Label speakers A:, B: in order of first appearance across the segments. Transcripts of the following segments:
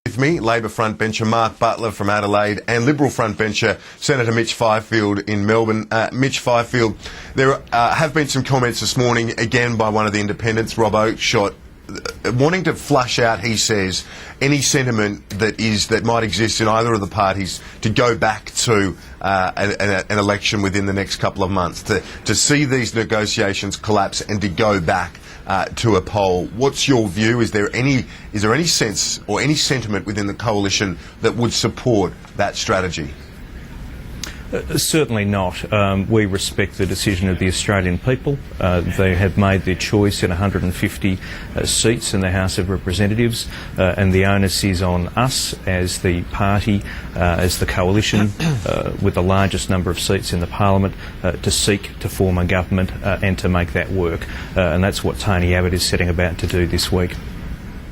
A: With me, Labor frontbencher Mark Butler from Adelaide and Liberal frontbencher Senator Mitch Fifield in Melbourne. Mitch Fifield, there have been some comments this morning, again by one of the independents, Rob Oakeshott, wanting to flush out, he says, any sentiment that might exist in either of the parties to go back to an election within the next couple of months, to see these negotiations collapse and to go back to a poll. What's your view? Is there any sense or any sentiment within the coalition that would support that strategy?
B: Certainly not. We respect the decision of the Australian people. They have made their choice in 150 seats in the House of Representatives, and the onus is on us as the party, as the coalition with the largest number of seats in the Parliament, to seek to form a government and to make that work. And that's what Tony Abbott is setting about to do this week.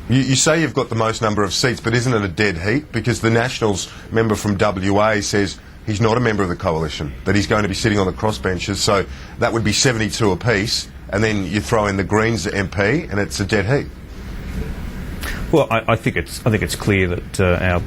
A: You say you've got the most number of seats, but isn't it a dead heat? Because the Nationals member from WA says he's not a member of the coalition, that he's going to be sitting on the crossbenches, so that would be 72 apiece, and then you throw in the Greens MP, and it's a dead heat.
B: Well, I think it's clear that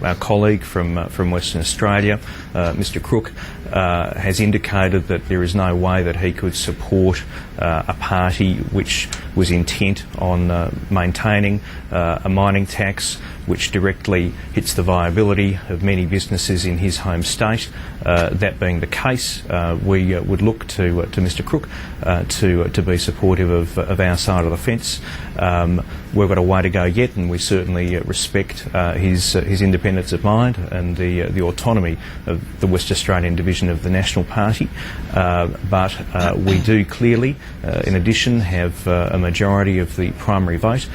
B: our colleague from Western Australia, Mr Crook, has indicated that there is no way that he could support a party which was intent on maintaining a mining tax which directly hits the viability of many businesses in his home state. That being the case, we would look to Mr Crook to be supportive of our side of the fence. We've got a way to go yet, and we certainly respect his independence of mind and the autonomy of the West Australian division of the National Party. But we do clearly, in addition, have a majority of the primary vote.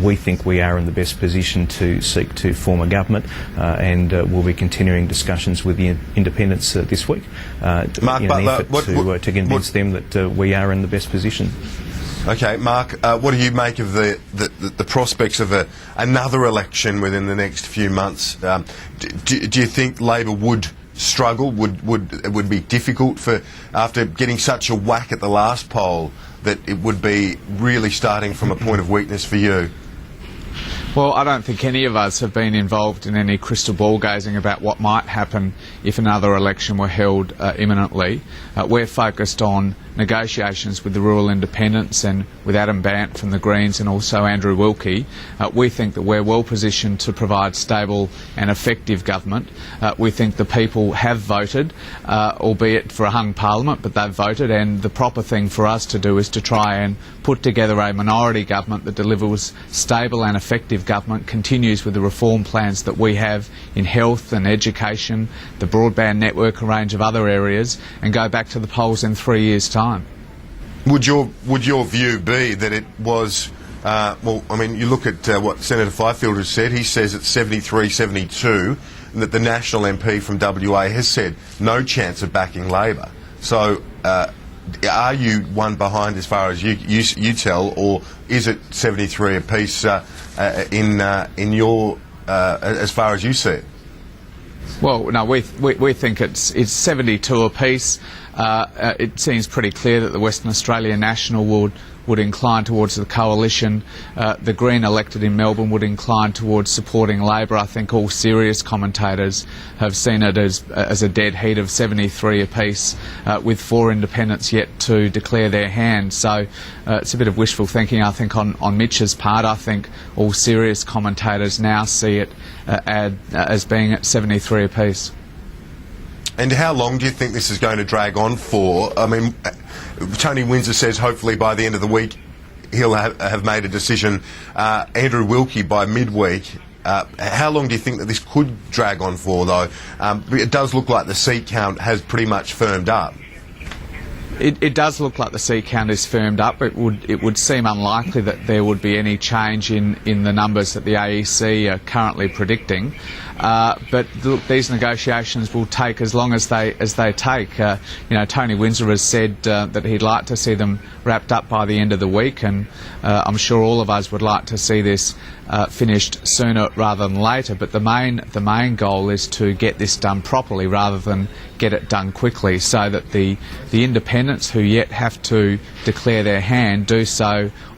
B: We think we are in the best position to seek to form a government, and we'll be continuing discussions with the independents this week
A: Mark
B: in an
A: Butler,
B: effort to convince them that we are in the best position.
A: Okay, Mark, what do you make of the prospects of another election within the next few months? Do you think Labor would struggle? It would be difficult for, after getting such a whack at the last poll, that it would be really starting from a point of weakness for you?
C: Well, I don't think any of us have been involved in any crystal ball gazing about what might happen if another election were held imminently. We're focused on negotiations with the rural independents and with Adam Bandt from the Greens and also Andrew Wilkie. We think that we're well positioned to provide stable and effective government. We think the people have voted, albeit for a hung parliament, but they've voted, and the proper thing for us to do is to try and put together a minority government that delivers stable and effective government, continues with the reform plans that we have in health and education, the broadband network, a range of other areas, and go back to the polls in 3 years' time.
A: Would your view be that it was, well, I mean, you look at what Senator Fifield has said. He says it's 73-72, and that the National MP from WA has said no chance of backing Labor. So are you one behind as far as you tell, or is it 73 apiece in your as far as you see it?
C: Well, no, we think it's 72 apiece. It seems pretty clear that the Western Australia National would incline towards the coalition. The Green elected in Melbourne would incline towards supporting Labor. I think all serious commentators have seen it as a dead heat of 73 apiece, with 4 independents yet to declare their hand. So it's a bit of wishful thinking, I think, on Mitch's part. I think all serious commentators now see it as being at 73 apiece.
A: And how long do you think this is going to drag on for? I mean, Tony Windsor says hopefully by the end of the week he'll have made a decision. Andrew Wilkie by midweek. How long do you think that this could drag on for, though? It does look like the seat count has pretty much firmed up.
C: It does look like the seat count is firmed up. It would seem unlikely that there would be any change in the numbers that the AEC are currently predicting. But these negotiations will take as long as they take. You know, Tony Windsor has said that he'd like to see them wrapped up by the end of the week, and I'm sure all of us would like to see this finished sooner rather than later. But the main goal is to get this done properly rather than get it done quickly, so that the independents who yet have to declare their hand do so